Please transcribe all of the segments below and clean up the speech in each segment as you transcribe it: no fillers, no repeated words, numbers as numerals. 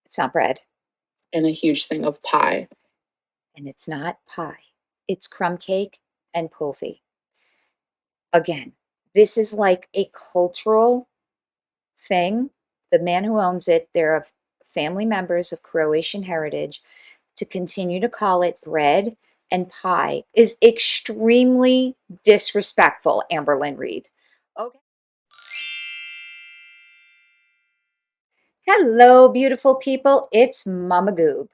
It's not bread. And a huge thing of pie. And it's not pie. It's crumb cake and pofi. Again, this is like a cultural thing. The man who owns it, they're of family members of Croatian heritage. To continue to call it bread and pie is extremely disrespectful, Amberlynn Reid. Okay. Hello, beautiful people. It's Mama Goob.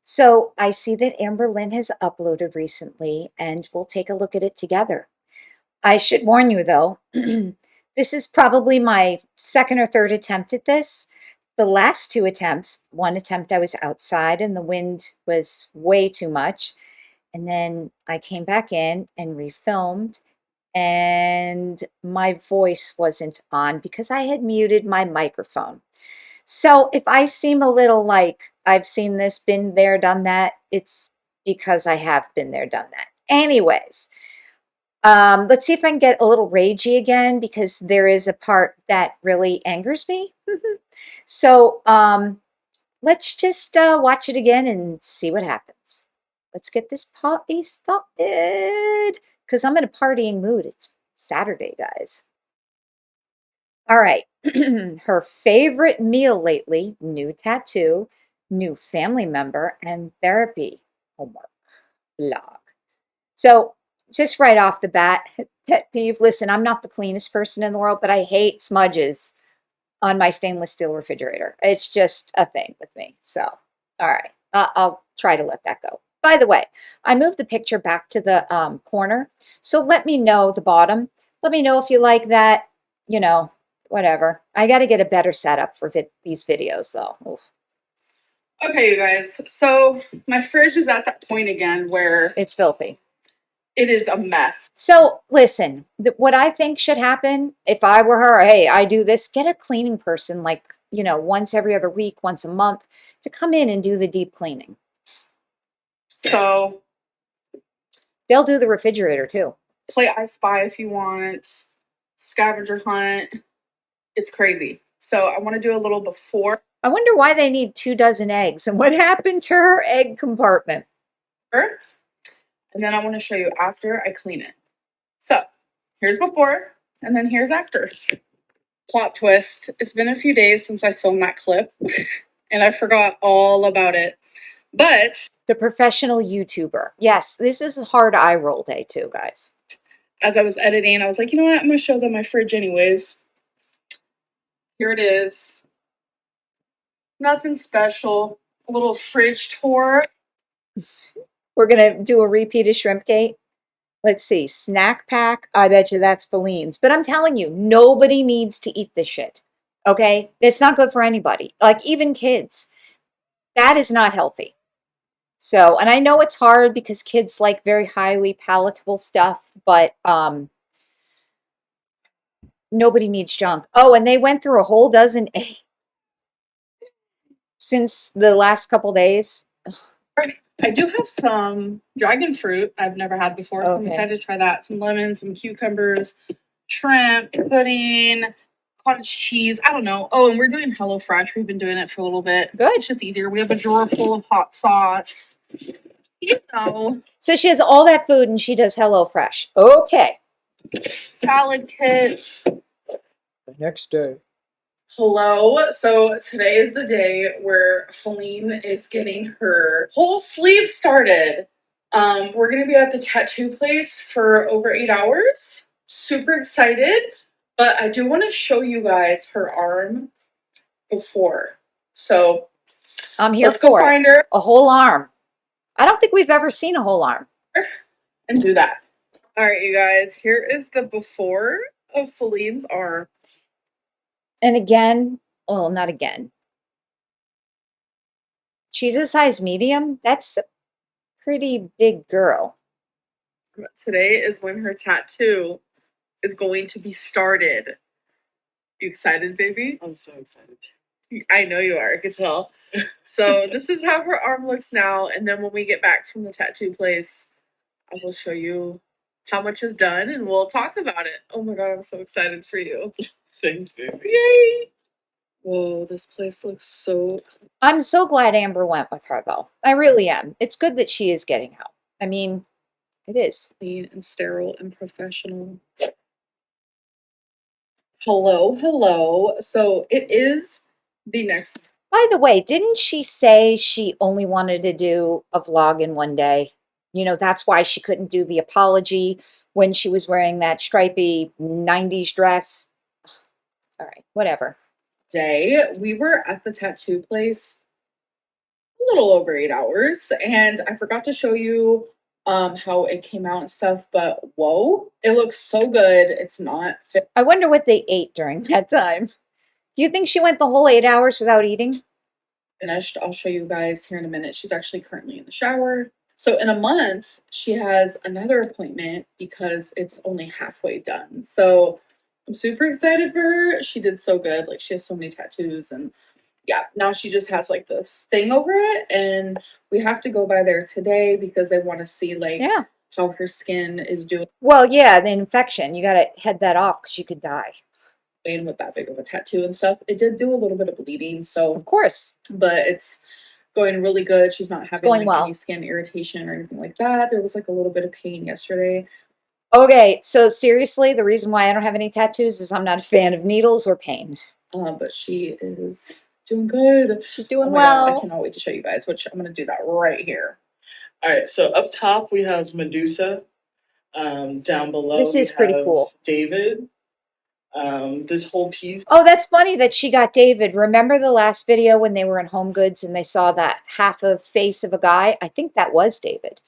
So I see that Amberlynn has uploaded recently, and we'll take a look at it together. I should warn you, though, this is probably my second or third attempt at this. The last two attempts, one attempt I was outside and the wind was way too much. And then I came back in and refilmed, and my voice wasn't on because I had muted my microphone. So if I seem a little like I've seen this, been there, done that, it's because I have been there, done that. Anyways, let's see if I can get a little ragey again because there is a part that really angers me. So let's just watch it again and see what happens. Let's get this party started because I'm in a partying mood. It's Saturday, guys. All right. Her favorite meal lately, new tattoo, new family member, and therapy homework blog. So just right off the bat, pet peeve. Listen, I'm not the cleanest person in the world, but I hate smudges on my stainless steel refrigerator. It's just a thing with me. So, all right, I'll try to let that go. By the way, I moved the picture back to the corner. So let me know the bottom. Let me know if you like that, you know, whatever. I got to get a better setup for these videos though. Oof. Okay, you guys. So my fridge is at that point again where It's filthy. it is a mess. So listen, what I think should happen if I were her, hey, I do this, get a cleaning person like, you know, once every other week, once a month to come in and do the deep cleaning. So they'll do the refrigerator too. Play I Spy if you want, scavenger hunt. It's crazy. So I want to do a little before. I wonder why they need 24 eggs and what happened to her egg compartment. And then I want to show you after I clean it. So here's before and then here's after. Plot twist. It's been a few days since I filmed that clip and I forgot all about it. But the professional YouTuber. Yes, this is a hard eye roll day too, guys. As I was editing, I was like, you know what? I'm going to show them my fridge anyways. Here it is. Nothing special. A little fridge tour. We're going to do a repeat of Shrimpgate. Let's see. Snack pack. I bet you that's Feline's. But I'm telling you, nobody needs to eat this shit. Okay? It's not good for anybody. Like, even kids. That is not healthy. So, and I know it's hard because kids like very highly palatable stuff, but nobody needs junk. Oh, and they went through a whole dozen eggs since the last couple days. I do have some dragon fruit I've never had before, so I'm excited to try that. Some lemons, some cucumbers, shrimp, pudding, cottage cheese. I don't know. Oh, and we're doing HelloFresh. We've been doing it for a little bit. Good. It's just easier. We have a drawer full of hot sauce. You know. So she has all that food and she does HelloFresh. Okay. Salad kits. The next day. Hello. So today is the day where Feline is getting her whole sleeve started. We're going to be at the tattoo place for over 8 hours. Super excited. But I do want to show you guys her arm before. So I'm here let's go find her. A whole arm. I don't think we've ever seen a whole arm. And do that. All right, you guys. Here is the before of Feline's arm. And again, well, not again. She's a size medium. That's a pretty big girl. Today is when her tattoo is going to be started. You excited, baby? I'm so excited. I know you are. I could tell. So this is how her arm looks now. And then when we get back from the tattoo place, I will show you how much is done and we'll talk about it. Oh my God, I'm so excited for you. Thanks, baby. Yay! Whoa, this place looks so I'm so glad Amber went with her, though. I really am. It's good that she is getting out. I mean, it is. clean and sterile and professional. Hello, hello. So it is the next. By the way, didn't she say she only wanted to do a vlog in one day? You know, that's why she couldn't do the apology when she was wearing that stripy 90s dress. All right, whatever. Day. We were at the tattoo place a little over 8 hours, and I forgot to show you how it came out and stuff, but whoa, it looks so good. It's not I wonder what they ate during that time. Do you think she went the whole 8 hours without eating? finished. I'll show you guys here in a minute. She's actually currently in the shower. So in a month, she has another appointment because it's only halfway done. So I'm super excited for her. She did so good. Like she has so many tattoos, and yeah, now she just has like this thing over it, and we have to go by there today because they want to see like Yeah. how her skin is doing Well, yeah, the infection. You got to head that off because you could die. with that big of a tattoo and stuff. It did do a little bit of bleeding, so Of course. but it's going really good. She's not having going like well. any skin irritation or anything like that. There was like a little bit of pain yesterday. Okay, so seriously, the reason why I don't have any tattoos is I'm not a fan of needles or pain. But she is doing good. She's doing Oh my God, I well. cannot wait to show you guys, which I'm gonna do that right here. All right, so up top we have Medusa. Down below This we is pretty have cool. David. This whole piece Oh, that's funny that she got David. Remember the last video when they were in Home Goods and they saw that half a face of a guy? I think that was David.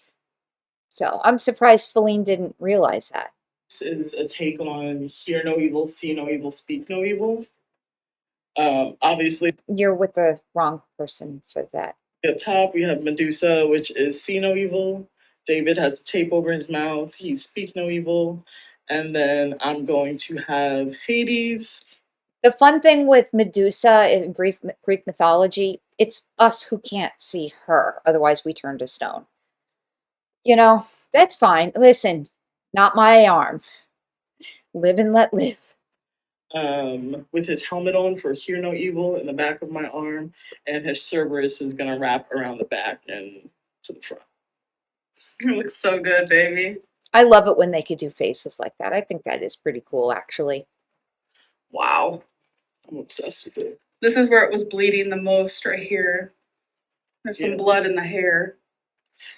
So I'm surprised Feline didn't realize that. is a take on hear no evil, see no evil, speak no evil. Obviously, You're with the wrong person for that. up top we have Medusa, which is see no evil. David has the tape over his mouth. He's speak no evil. And then I'm going to have Hades. The fun thing with Medusa in Greek mythology, it's us who can't see her. Otherwise, we turn to stone. You know, that's fine. Listen, not my arm. Live and let live. With his helmet on for hear no evil in the back of my arm, and his Cerberus is gonna wrap around the back and to the front. It looks so good, baby. I love it when they could do faces like that. I think that is pretty cool, actually. Wow. I'm obsessed with it. This is where it was bleeding the most right here. There's some Yeah. blood in the hair.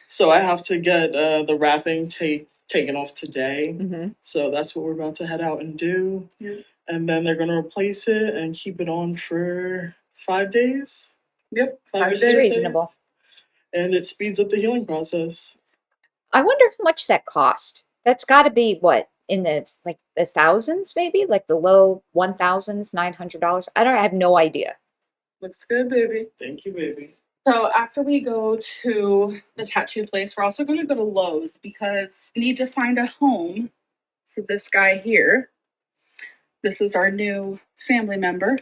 So I have to get the wrapping taken off today. Mm-hmm. So that's what we're about to head out and do. Yeah. And then they're gonna replace it and keep it on for 5 days. Yep, 5 or 6 days. Reasonable. days. And it speeds up the healing process. I wonder how much that cost. That's got to be what, in the thousands, maybe like the low 1,000s, $900. I have no idea. Looks good, baby. Thank you, baby. So after we go to the tattoo place, we're also going to go to Lowe's because we need to find a home for this guy here. This is our new family member.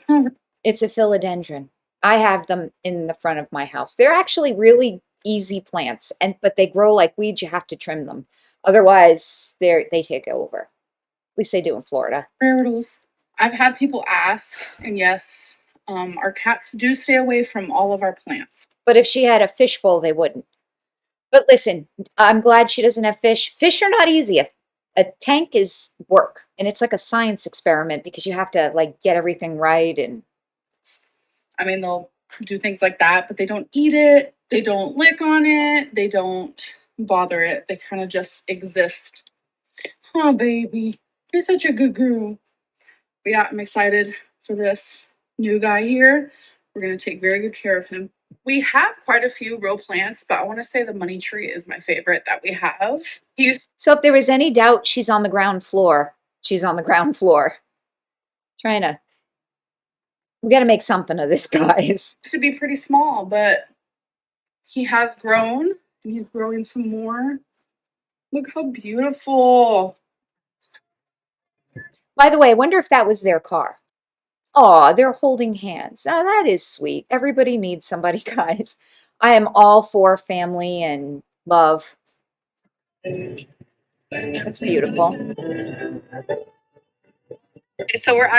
It's a philodendron. I have them in the front of my house. They're actually really easy plants, but they grow like weeds. You have to trim them. Otherwise, they take over. At least they do in Florida. Turtles. I've had people ask, and yes, our cats do stay away from all of our plants. But if she had a fishbowl, they wouldn't. But listen, I'm glad she doesn't have fish. Fish are not easy. A tank is work, and it's like a science experiment because you have to like get everything right. And I mean, they'll do things like that, but they don't eat it. They don't lick on it. They don't bother it. They kind of just exist. Oh, baby, you're such a good girl. But yeah, I'm excited for this new guy here. We're going to take very good care of him. We have quite a few real plants, but I want to say the money tree is my favorite that we have. So if there was any doubt, she's on the ground floor. She's on the ground floor. We got to make something of this, guys. Used to be pretty small, but he has grown and he's growing some more. Look how beautiful. By the way, I wonder if that was their car. Aw, they're holding hands. Now that is sweet. Everybody needs somebody, guys. I am all for family and love. That's beautiful. Okay, so we're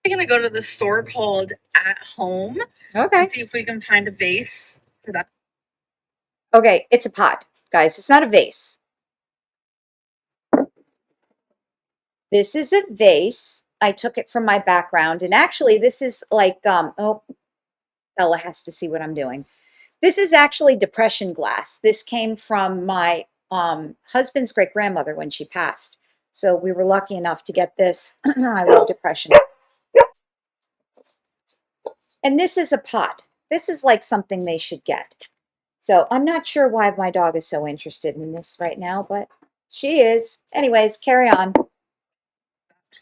We're gonna go to the store called At Home Okay. and see if we can find a vase for that. Okay, it's a pot, guys. It's not a vase. This is a vase. I took it from my background, and actually, this is like oh, Bella has to see what I'm doing. This is actually depression glass. This came from my husband's great grandmother when she passed. So we were lucky enough to get this. I love depression glass. And this is a pot. This is like something they should get. So I'm not sure why my dog is so interested in this right now, but she is. Anyways, carry on.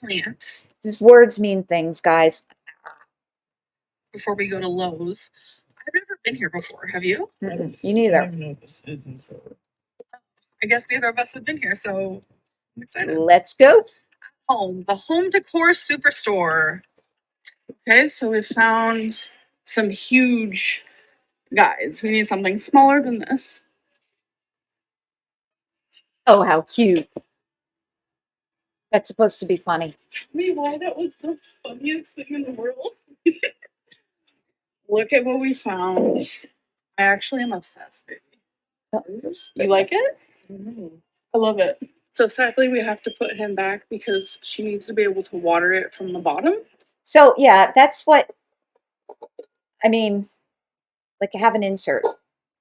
Plant These words mean things, guys. before we go to Lowe's. I've never been here before. Have you? You I don't neither. even know what this is until. I guess neither of us have been here, so I'm excited. Let's go. Home, the home decor superstore. Okay, so we found some huge guys. We need something smaller than this. Oh, how cute. That's supposed to be funny. Tell me why that was the funniest thing in the world. Look at what we found. I actually am obsessed, baby. Oh, You like it? Mm-hmm. I love it. So sadly, we have to put him back because she needs to be able to water it from the bottom. So, yeah, that's what, I mean, like have an insert.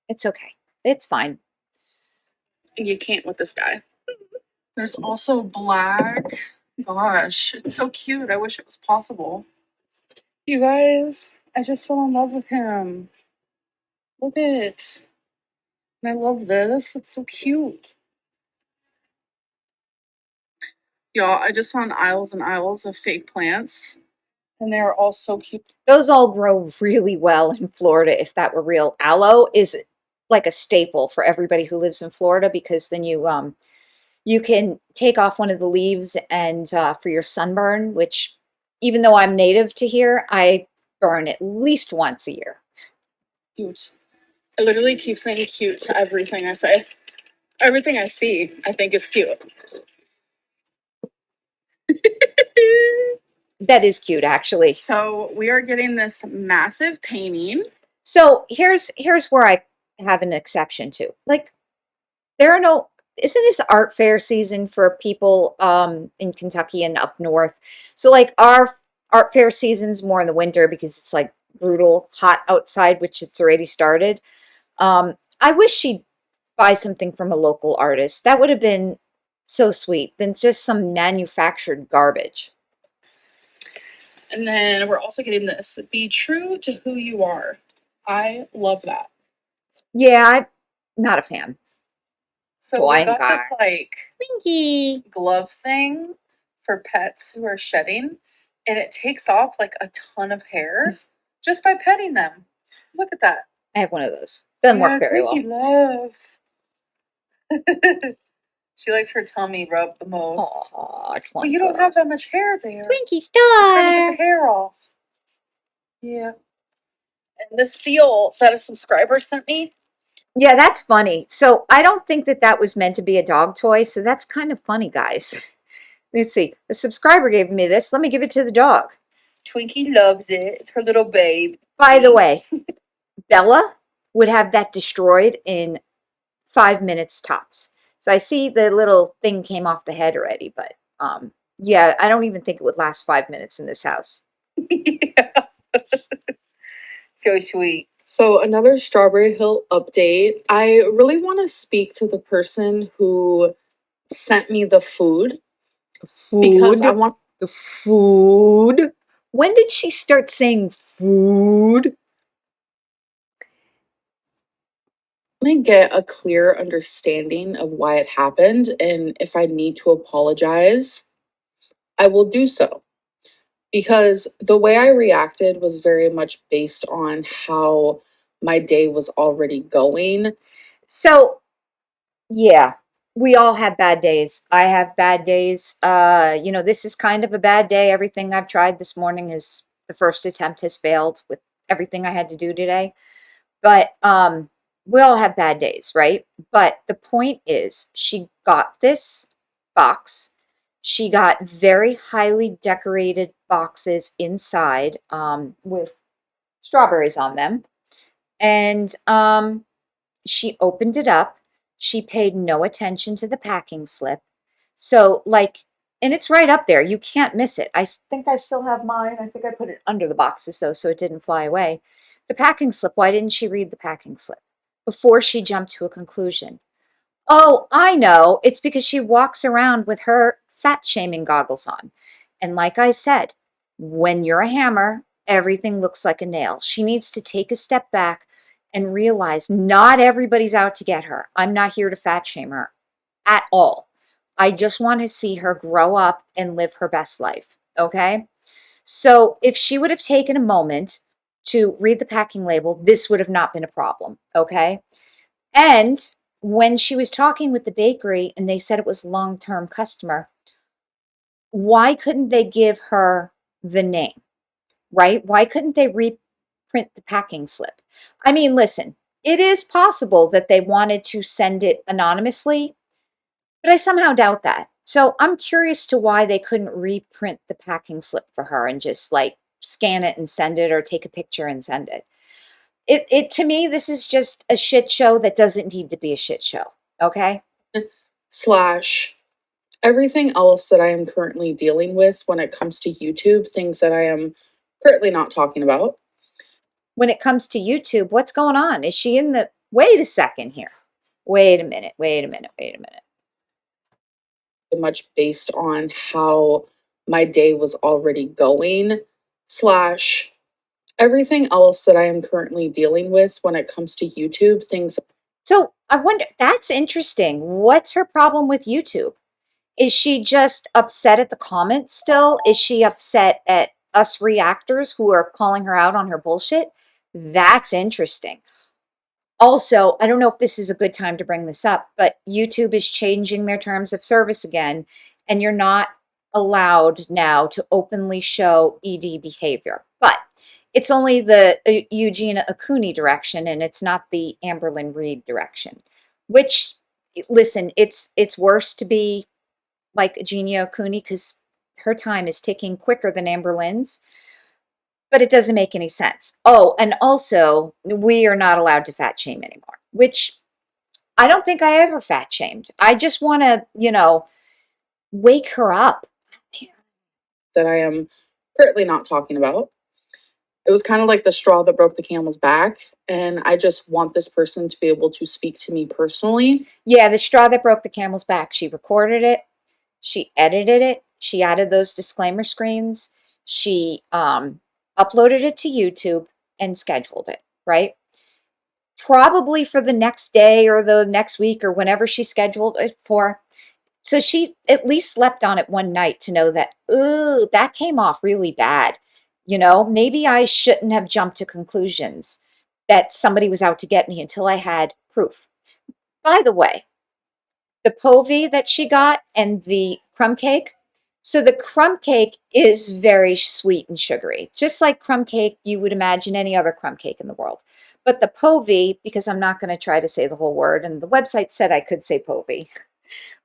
It's okay. It's fine. And you can't with this guy. There's also black. Gosh, it's so cute. I wish it was possible. You guys, I just fell in love with him. Look at it. And I love this. It's so cute. Y'all, I just found aisles and aisles of fake plants. And they're all so cute. Those all grow really well in Florida if that were real. Aloe is like a staple for everybody who lives in Florida because then you can take off one of the leaves and for your sunburn, which even though I'm native to here, I burn at least once a year. Cute. I literally keep saying cute to everything I say. Everything I see, I think is cute. That is cute, actually. So we are getting this massive painting. So here's where I have an exception to. Like, there are no. Isn't this art fair season for people in Kentucky and up north? So like our art fair season's more in the winter because it's like brutal hot outside, which it's already started. I wish she'd buy something from a local artist. That would have been so sweet than just some manufactured garbage. And then we're also getting this be true to who you are. I love that. Yeah, I'm not a fan. So we got Guy. this like Winky. glove thing for pets who are shedding, and it takes off like a ton of hair just by petting them. Look at that. I have one of those. Doesn't work very well. Twinkie loves. She likes her tummy rubbed the most. Aw, But you don't have that much hair there. Twinkie Trying to get star. the hair off. Yeah. And the seal that a subscriber sent me. Yeah, that's funny. So I don't think that that was meant to be a dog toy. So that's kind of funny, guys. Let's see. A subscriber gave me this. Let me give it to the dog. Twinkie loves it. It's her little babe. By the way, Bella would have that destroyed in 5 minutes tops. So I see the little thing came off the head already, but yeah, I don't even think it would last 5 minutes in this house. Yeah. So sweet. So another Strawberry Hill update. I really want to speak to the person who sent me the food because I want the food. When did she start saying food? to get a clear understanding of why it happened, and if I need to apologize, I will do so. Because the way I reacted was very much based on how my day was already going. So, yeah, we all have bad days. I have bad days. This is kind of a bad day. Everything I've tried this morning is the first attempt has failed with everything I had to do today. But we all have bad days, right? But the point is, she got this box. She got very highly decorated boxes inside with strawberries on them. And she opened it up. She paid no attention to the packing slip. So, like, and it's right up there. You can't miss it. I think I still have mine. I think I put it under the boxes though, so it didn't fly away. The packing slip, why didn't she read the packing slip before she jumped to a conclusion? Oh, I know. It's because she walks around with her fat shaming goggles on. And like I said, when you're a hammer, everything looks like a nail. She needs to take a step back and realize not everybody's out to get her. I'm not here to fat shame her at all. I just want to see her grow up and live her best life. Okay. So if she would have taken a moment to read the packing label, this would have not been a problem. Okay. And when she was talking with the bakery and they said it was long-term customer, why couldn't they give her the name, right? Why couldn't they reprint the packing slip? I mean, listen, it is possible that they wanted to send it anonymously, but I somehow doubt that. So I'm curious to why they couldn't reprint the packing slip for her and just like scan it and send it or take a picture and send it. It to me, this is just a shit show that doesn't need to be a shit show. Okay. Slash everything else that I am currently dealing with when it comes to YouTube, things that I am currently not talking about. When it comes to YouTube, what's going on? Is she in the wait a second here? Wait a minute, wait a minute, wait a minute. Much based on how my day was already going, slash everything else that I am currently dealing with when it comes to YouTube, things. So I wonder, that's interesting. What's her problem with YouTube? Is she just upset at the comments still? Is she upset at us reactors who are calling her out on her bullshit? That's interesting. Also, I don't know if this is a good time to bring this up, but YouTube is changing their terms of service again, and you're not allowed now to openly show ED behavior. But it's only the Eugenia Acuni direction, and it's not the Amberlynn Reid direction. Which, listen, it's worse to be like Eugenia Acuni because her time is ticking quicker than Amberlynn's, but it doesn't make any sense. Oh, and also, we are not allowed to fat shame anymore, which I don't think I ever fat shamed. I just want to, wake her up. That I am currently not talking about. It was kind of like the straw that broke the camel's back. And I just want this person to be able to speak to me personally. Yeah, the straw that broke the camel's back. She recorded it, she edited it, she added those disclaimer screens, she uploaded it to YouTube and scheduled it, right? Probably for the next day or the next week or whenever she scheduled it for. So she at least slept on it one night to know that, ooh, that came off really bad. Maybe I shouldn't have jumped to conclusions that somebody was out to get me until I had proof. By the way, the povey that she got and the crumb cake. So the crumb cake is very sweet and sugary, just like crumb cake you would imagine any other crumb cake in the world. But the povey, because I'm not going to try to say the whole word, and the website said I could say povey,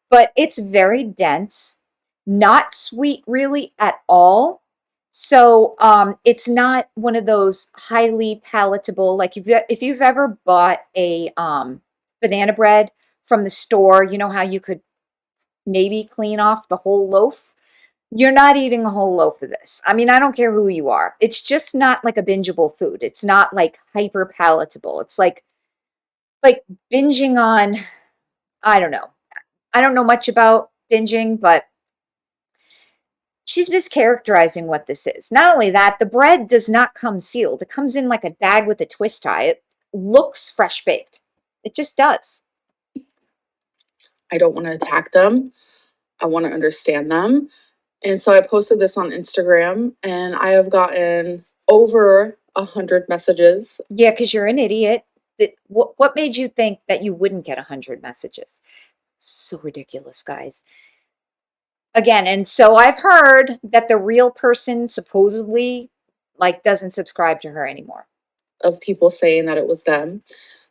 but it's very dense, not sweet really at all. So it's not one of those highly palatable, like if you've ever bought a banana bread from the store, you know how you could maybe clean off the whole loaf? You're not eating a whole loaf of this. I mean, I don't care who you are. It's just not like a bingeable food. It's not like hyper palatable. It's like binging on, I don't know. I don't know much about binging, but she's mischaracterizing what this is. Not only that, the bread does not come sealed. It comes in like a bag with a twist tie. It looks fresh baked. It just does. I don't want to attack them. I want to understand them. And so I posted this on Instagram and I have gotten over 100 messages. Yeah, because you're an idiot. What made you think that you wouldn't get 100 messages? So ridiculous, guys. Again, and so I've heard that the real person supposedly like doesn't subscribe to her anymore. Of people saying that it was them.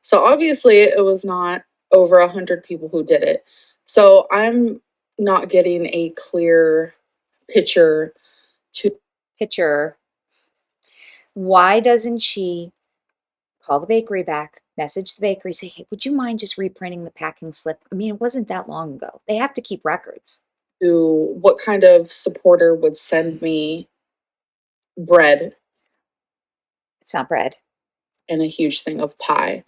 So obviously it was not over 100 people who did it. So I'm not getting a clear picture Picture. Why doesn't she call the bakery back, message the bakery, say, hey, would you mind just reprinting the packing slip? I mean, it wasn't that long ago. They have to keep records. to what kind of supporter would send me bread It's not bread, and a huge thing of pie.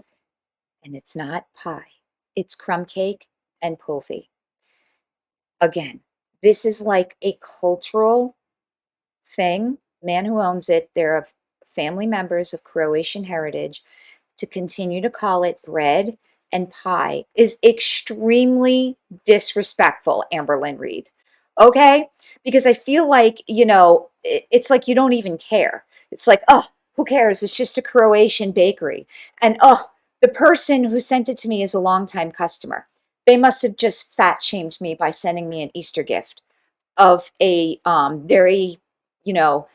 and it's not pie. It's crumb cake and pofi. Again, this is like a cultural thing. Man who owns it, they're of family members of Croatian heritage. To continue to call it bread and pie is extremely disrespectful, Amberlynn Reid. Okay? Because I feel like, it's like you don't even care. It's like, oh, who cares? It's just a Croatian bakery. And oh, the person who sent it to me is a longtime customer. They must have just fat shamed me by sending me an Easter gift of a very, you know,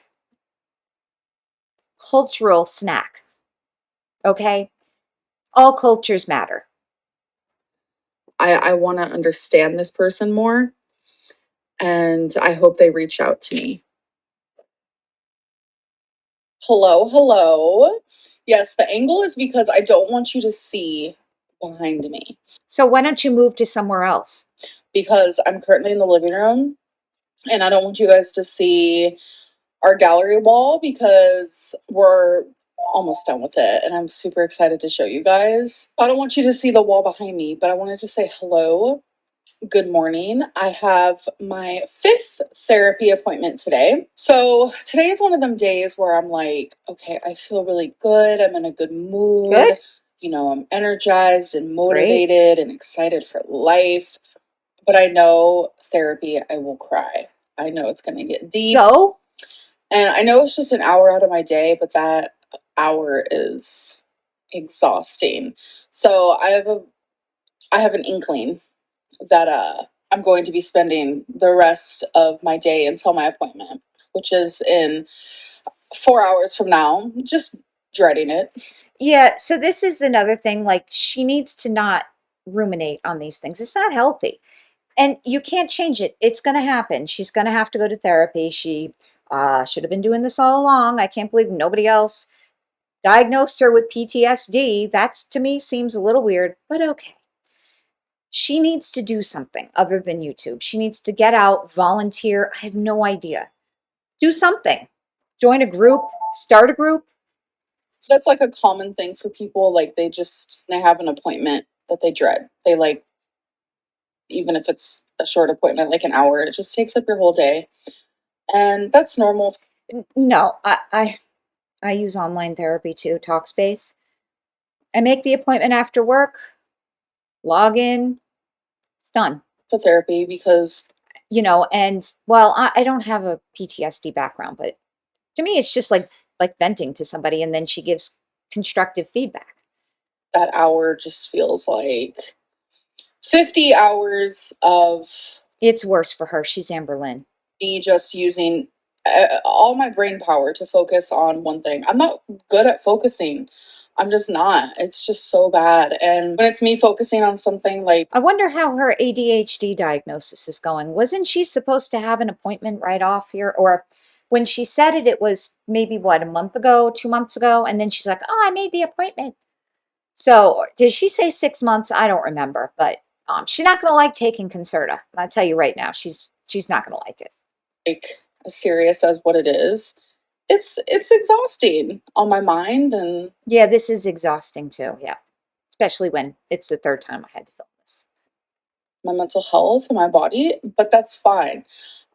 cultural snack. Okay? All cultures matter. I want to understand this person more, and I hope they reach out to me. Hello, hello. Yes, the angle is because I don't want you to see behind me So why don't you move to somewhere else? because I'm currently in the living room and I don't want you guys to see our gallery wall because we're almost done with it and I'm super excited to show you guys. I don't want you to see the wall behind me, but I wanted to say hello. Good morning. I have my 5th therapy appointment today. So today is one of them days where I'm like, okay, I feel really good. I'm in a good mood. Good. I'm energized and motivated and excited for life. But I know therapy, I will cry. I know it's going to get deep. So And I know it's just an hour out of my day, but that hour is exhausting. So I have an inkling that I'm going to be spending the rest of my day until my appointment, which is in 4 hours from now. Just dreading it. yeah, so this is another thing. Like she needs to not ruminate on these things. It's not healthy. And you can't change it. It's going to happen. She's going to have to go to therapy. She should have been doing this all along. I can't believe nobody else diagnosed her with PTSD. That to me seems a little weird, but okay. She needs to do something other than YouTube. She needs to get out, volunteer. I have no idea. Do something. Join a group, start a group. That's like a common thing for people. Like they have an appointment that they dread. They like, even if it's a short appointment, like an hour, it just takes up your whole day. And that's normal. No, I use online therapy too, Talkspace. I make the appointment after work, log in, it's done. For therapy because And well, I don't have a PTSD background, but to me, it's just like venting to somebody, and then she gives constructive feedback. that hour just feels like 50 hours of It's worse for her. She's Amberlynn. me just using all my brain power to focus on one thing. I'm not good at focusing. I'm just not. It's just so bad. And when it's me focusing on something like I wonder how her ADHD diagnosis is going. Wasn't she supposed to have an appointment right off here? Or when she said it, it was maybe what, a month ago, 2 months ago? And then she's like, oh, I made the appointment. So did she say 6 months? I don't remember, but she's not going to like taking Concerta. I'll tell you right now, she's not going to like it. like as serious as what it is, it's exhausting on my mind and Yeah, this is exhausting too. Yeah, especially when it's the third time I had to film this. my mental health and my body, but that's fine.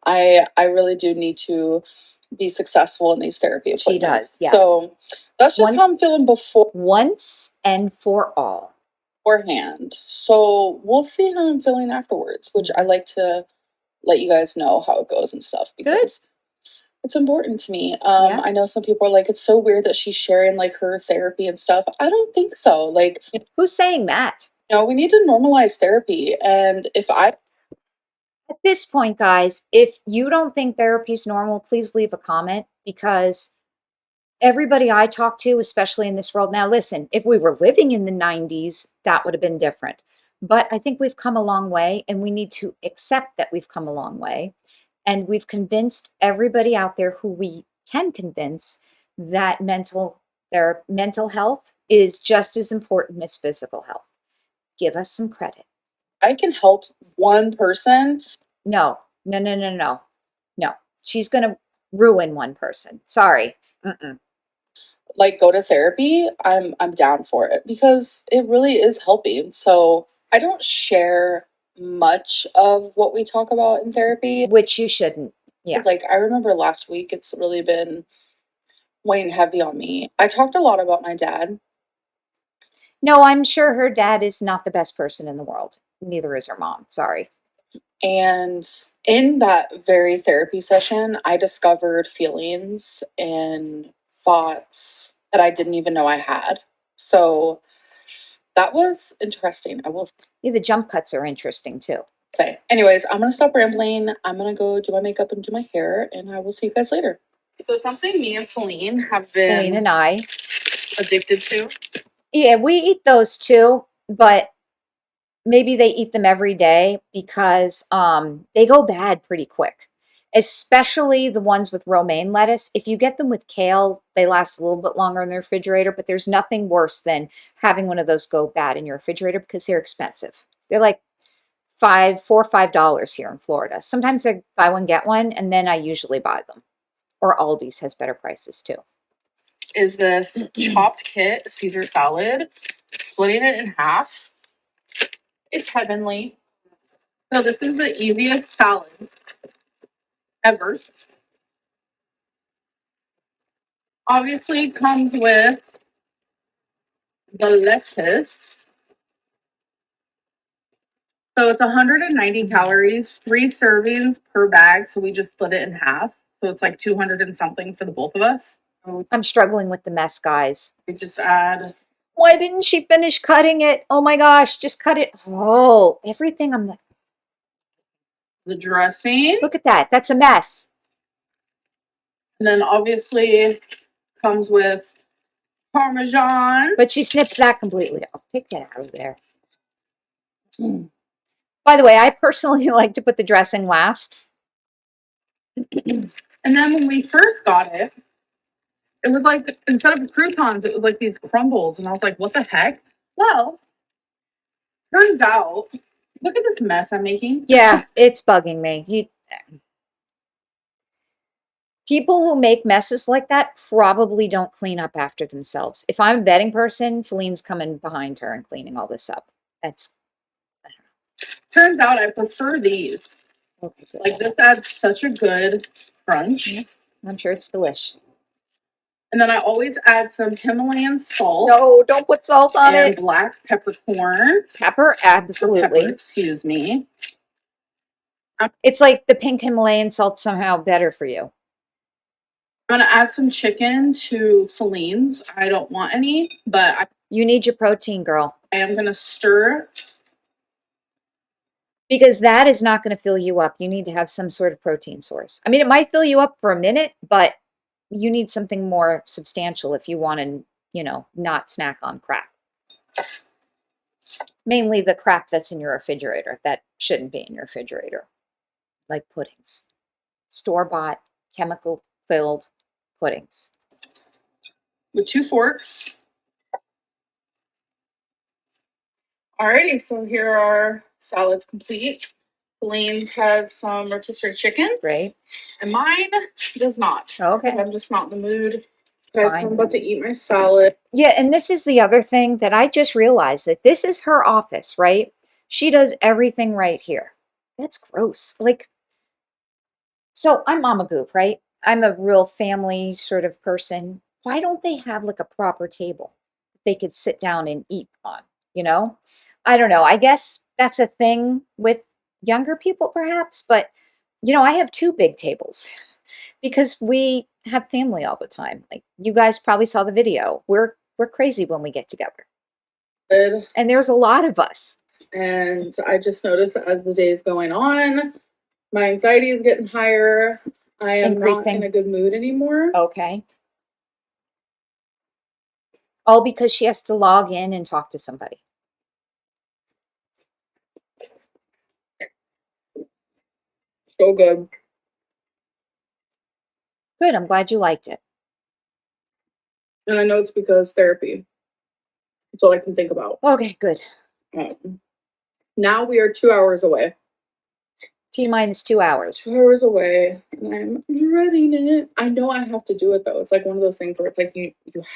I really do need to be successful in these therapy appointments. She does, yeah. So that's just how I'm feeling Once and for all. beforehand. So we'll see how I'm feeling afterwards, which I like to let you guys know how it goes and stuff because it's important to me. Yeah. I know some people are like, it's so weird that she's sharing like her therapy and stuff. I don't think so. Like, Who's saying that? we need to normalize therapy. And At this point, guys, if you don't think therapy is normal, please leave a comment because everybody I talk to, especially in this world now, listen, if we were living in the 90s, that would have been different. But I think we've come a long way, and we need to accept that we've come a long way. And we've convinced everybody out there who we can convince that their mental health is just as important as physical health. Give us some credit. I can help one person. No, no, no, no, no, no. She's going to ruin one person. Sorry. Mm-mm. Like, go to therapy, I'm down for it because it really is helping. So I don't share much of what we talk about in therapy. Which you shouldn't. Yeah. Like, I remember last week, it's really been weighing heavy on me. I talked a lot about my dad. No, I'm sure her dad is not the best person in the world. Neither is her mom. Sorry. And in that very therapy session, I discovered feelings and thoughts that I didn't even know I had. So that was interesting, I will Yeah, the jump cuts are interesting too. say. Anyways, I'm going to stop rambling. I'm going to go do my makeup and do my hair, and I will see you guys later. So, something me and Feline have Feline and I. addicted to. Yeah, we eat those too, but maybe they eat them every day because they go bad pretty quick. Especially the ones with romaine lettuce. If you get them with kale, they last a little bit longer in the refrigerator, but there's nothing worse than having one of those go bad in your refrigerator because they're expensive. They're like $4 or $5 here in Florida. Sometimes they buy one, get one, and then I usually buy them. Or Aldi's has better prices too. Is this chopped kit Caesar salad, splitting it in half. It's heavenly. So, this is the easiest salad ever. Obviously, comes with the lettuce. So it's 190 calories, 3 servings per bag. So we just split it in half. So it's like 200 and something for the both of us. I'm struggling with the mess, guys. We just add. Why didn't she finish cutting it? Oh my gosh, just cut it. Oh, everything. I'm like, The dressing. look at that. That's a mess. And then obviously comes with Parmesan. But she snips that completely. I'll take that out of there. By the way, I personally like to put the dressing last. And then when we first got it, it was like, instead of croutons, it was like these crumbles. And I was like, what the heck? Well, turns out, look at this mess I'm making. Yeah, it's bugging me. People who make messes like that probably don't clean up after themselves. If I'm a betting person, Feline's coming behind her and cleaning all this up. That's Turns out I prefer these. okay, good. Like, this adds such a good crunch. Yeah. I'm sure it's delish. And then I always add some Himalayan salt. No, don't put salt on and it. black peppercorn. Pepper, absolutely. Pepper, excuse me. It's like the pink Himalayan salt somehow better for you. I'm gonna add some chicken to Feline's. I don't want any, but You need your protein, girl. I am gonna stir. Because that is not going to fill you up. You need to have some sort of protein source. I mean, it might fill you up for a minute, but you need something more substantial if you want to, not snack on crap. Mainly the crap that's in your refrigerator that shouldn't be in your refrigerator, like puddings. Store-bought, chemical-filled puddings. With 2 forks. Alrighty, so here are salads complete. Feline's had some rotisserie chicken. Great. And mine does not. Okay. I'm just not in the mood. Guys, Fine. I'm about to eat my salad. Yeah, and this is the other thing that I just realized, that this is her office, right? She does everything right here. That's gross. Like, so I'm Mama Goop, right? I'm a real family sort of person. Why don't they have like a proper table that they could sit down and eat on, you know? I don't know. I guess that's a thing with younger people perhaps, but I have 2 big tables because we have family all the time. Like you guys probably saw the video. We're crazy when we get together. Good. And there's a lot of us. And I just noticed as the day is going on, my anxiety is getting higher. I am not Increasing. in a good mood anymore. Okay. All because she has to log in and talk to somebody. So good. Good, I'm glad you liked it. And I know it's because therapy. That's all I can think about. Okay, good. Now we are 2 hours away. T-minus 2 hours. 2 hours away, and I'm dreading it. I know I have to do it though. It's like one of those things where it's like you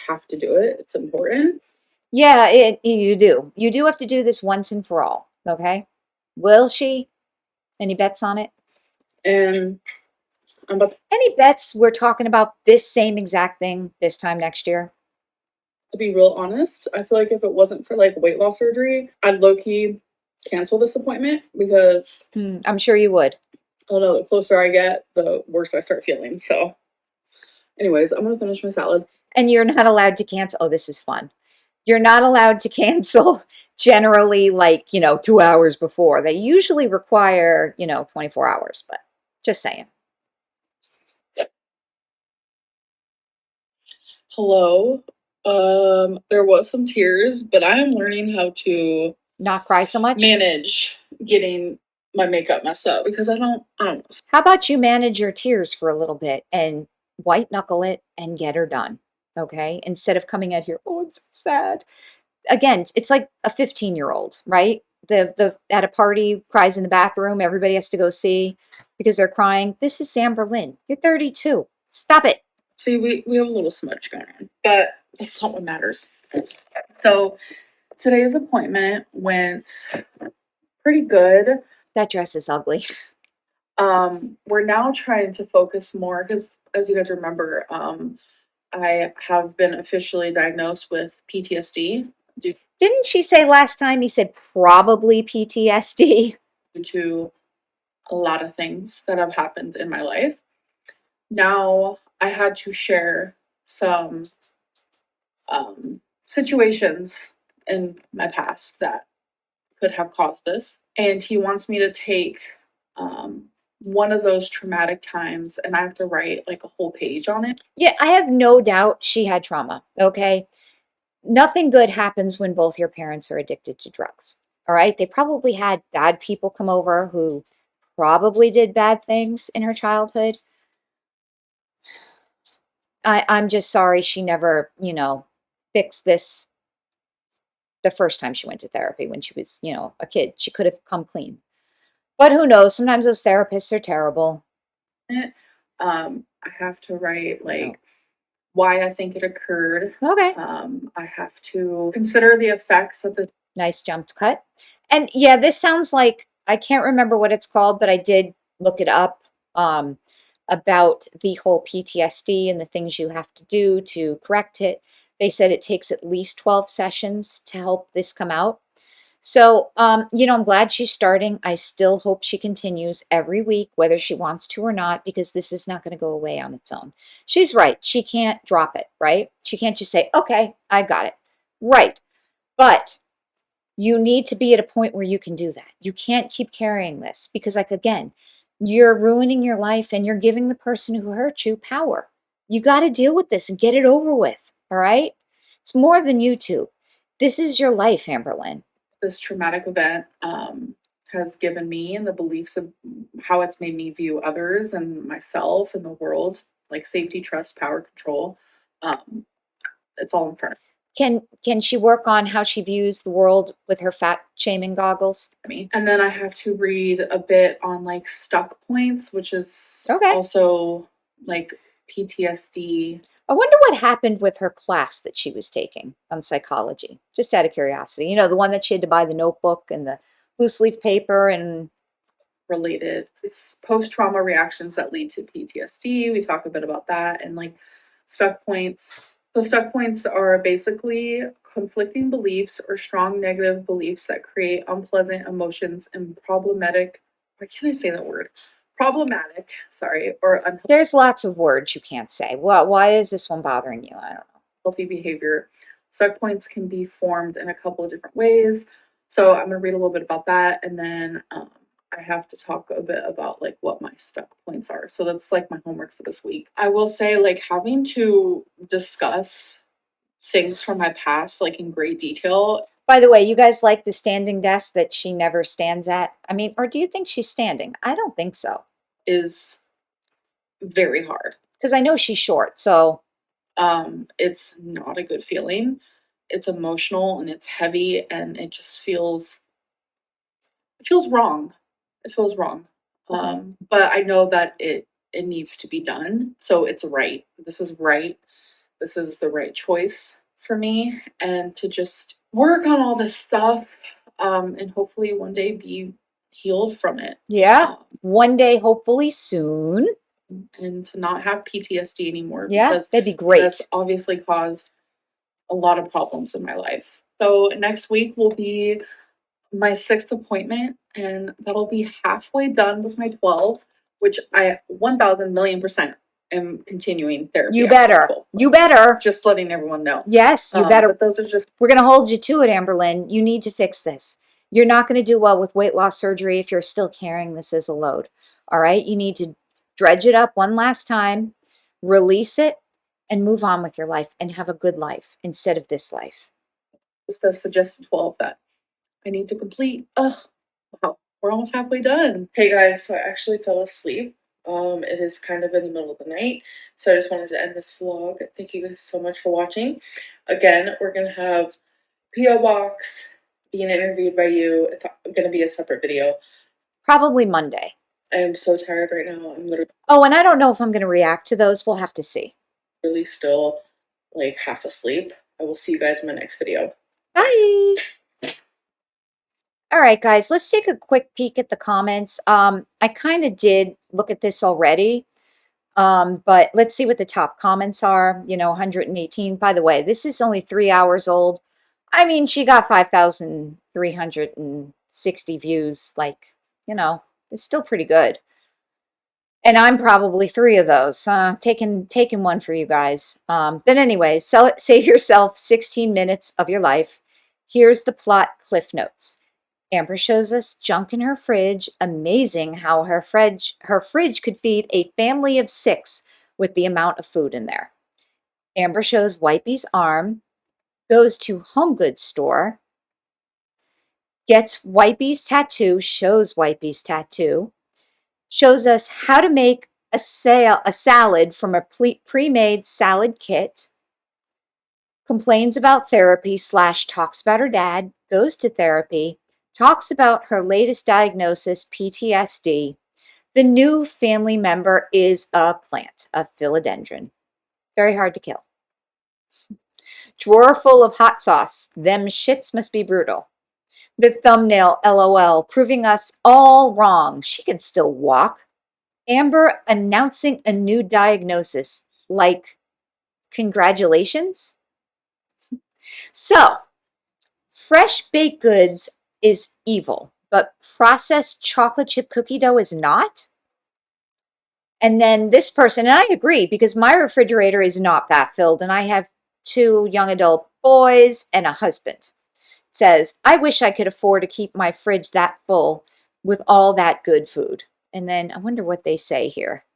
have to do it. It's important. Yeah, you do. You do have to do this once and for all, okay? Will she? Any bets on it? And I'm about Any bets we're talking about this same exact thing this time next year? to be real honest. I feel like if it wasn't for like weight loss surgery, I'd low key cancel this appointment because I'm sure you would. I don't know, the closer I get, the worse I start feeling. So, anyways, I'm gonna finish my salad. And you're not allowed to cancel. Oh, this is fun. You're not allowed to cancel generally like, 2 hours before. They usually require, 24 hours, but just saying. Hello. There was some tears, but I am learning how to Not cry so much? manage getting my makeup messed up because I don't know. How about you manage your tears for a little bit and white knuckle it and get her done? Okay? Instead of coming out here, oh, it's so sad. Again, it's like a 15-year-old, right? The at a party cries in the bathroom, everybody has to go see because they're crying. This is Amberlynn. You're 32. Stop it. See, we have a little smudge going on, but that's not what matters. So today's appointment went pretty good. That dress is ugly. We're now trying to focus more because, as you guys remember, I have been officially diagnosed with PTSD Didn't she say last time he said probably PTSD? due to a lot of things that have happened in my life. Now I had to share some situations in my past that could have caused this. And he wants me to take one of those traumatic times and I have to write like a whole page on it. Yeah, I have no doubt she had trauma, okay? Nothing good happens when both your parents are addicted to drugs, all right? They probably had bad people come over who probably did bad things in her childhood. I'm just sorry she never, fixed this the first time she went to therapy when she was, a kid. She could have come clean. But who knows? Sometimes those therapists are terrible. I have to write like why I think it occurred. Okay. I have to consider the effects of the Nice jump cut. And yeah, this sounds like I can't remember what it's called, but I did look it up about the whole PTSD and the things you have to do to correct it. They said it takes at least 12 sessions to help this come out. So, I'm glad she's starting. I still hope she continues every week, whether she wants to or not, because this is not going to go away on its own. She's right. She can't drop it, right? She can't just say, okay, I got it. Right. But you need to be at a point where you can do that. You can't keep carrying this because, like, again, you're ruining your life and you're giving the person who hurt you power. You got to deal with this and get it over with. All right. It's more than YouTube. This is your life, Amberlynn. This traumatic event has given me and the beliefs of how it's made me view others and myself and the world, like safety, trust, power, control. It's all in front Can she work on how she views the world with her fat shaming goggles? of me. And then I have to read a bit on like stuck points, which is Okay. also like PTSD. I wonder what happened with her class that she was taking on psychology, just out of curiosity. The one that she had to buy the notebook and the loose leaf paper and related. It's post-trauma reactions that lead to PTSD. We talk a bit about that and like stuck points. So stuck points are basically conflicting beliefs or strong negative beliefs that create unpleasant emotions and problematic. Why can't I say that word? Problematic, sorry, or there's lots of words you can't say. Well, why is this one bothering you? I don't know. unhealthy behavior. Stuck points can be formed in a couple of different ways. So I'm going to read a little bit about that and then I have to talk a bit about like what my stuck points are. So that's like my homework for this week. I will say like having to discuss things from my past like in great detail. By the way, you guys like the standing desk that she never stands at? I mean, or do you think she's standing? I don't think so. is very hard. Because I know she's short, so It's not a good feeling. It's emotional and it's heavy and it just feels wrong. It feels wrong. But I know that it needs to be done. So it's right. This is right. This is the right choice for me, and to just work on all this stuff, and hopefully one day be healed from it. yeah, one day, hopefully soon. And to not have PTSD anymore, Yeah, because that'd be it great. has obviously caused a lot of problems in my life. So next week will be my 6th appointment, and that'll be halfway done with my 12, which I 1000,000,000% am continuing therapy. You after better. 12 You months. better. Just letting everyone know. Yes, you better. But those are just We're going to hold you to it, Amberlynn. You need to fix this. You're not going to do well with weight loss surgery if you're still carrying this as a load. All right? You need to dredge it up one last time, release it, and move on with your life and have a good life instead of this life. the suggested 12 that I need to complete. Ugh, wow, we're almost halfway done. Hey guys, so I actually fell asleep. It is kind of in the middle of the night, so I just wanted to end this vlog. Thank you guys so much for watching. Again, we're gonna have P.O. Box being interviewed by you. It's gonna be a separate video. Probably Monday. I am so tired right now. I'm literally Oh, and I don't know if I'm going to react to those. We'll have to see. still like half asleep. I will see you guys in my next video. Bye. All right, guys, let's take a quick peek at the comments. I kind of did look at this already, but let's see what the top comments are. 118. By the way, this is only 3 hours old. I mean, she got 5,360 views. Like, it's still pretty good. And I'm probably three of those. Taking one for you guys. Then anyway, save yourself 16 minutes of your life. Here's the plot cliff notes. Amber shows us junk in her fridge. Amazing how her fridge could feed a family of 6 with the amount of food in there. Amber shows Wipey's arm, goes to home goods store, gets Wipey's tattoo, shows Wipey's tattoo, shows us how to make a salad from a pre-made salad kit, complains about therapy / talks about her dad, goes to therapy, talks about her latest diagnosis, PTSD. The new family member is a plant, a philodendron. Very hard to kill. Drawer full of hot sauce. Them shits must be brutal. The thumbnail, LOL, proving us all wrong. She can still walk. Amber announcing a new diagnosis. Like, congratulations? So, fresh baked goods is evil, but processed chocolate chip cookie dough is not? And then this person, and I agree because my refrigerator is not that filled, and I have 2 young adult boys and a husband. Says, I wish I could afford to keep my fridge that full with all that good food. And then I wonder what they say here.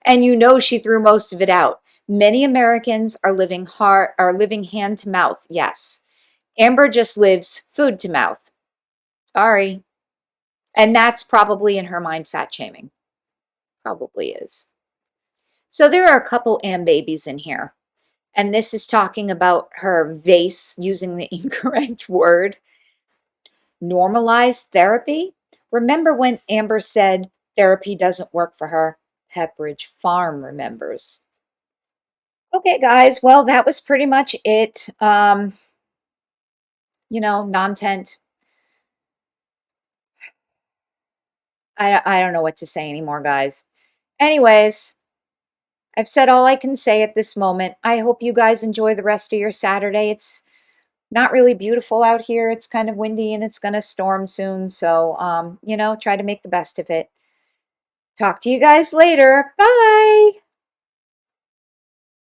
And she threw most of it out. Many Americans are living hand to mouth. Yes. Amber just lives food to mouth. Sorry. And that's probably in her mind fat shaming. Probably is. So there are a couple Am babies in here. And this is talking about her vase using the incorrect word. Normalized therapy. Remember when Amber said therapy doesn't work for her? Pepperidge Farm remembers. Okay, guys. Well, that was pretty much it. Non-tent. I don't know what to say anymore, guys. Anyways, I've said all I can say at this moment. I hope you guys enjoy the rest of your Saturday. It's not really beautiful out here. It's kind of windy and it's going to storm soon. So, try to make the best of it. Talk to you guys later. Bye.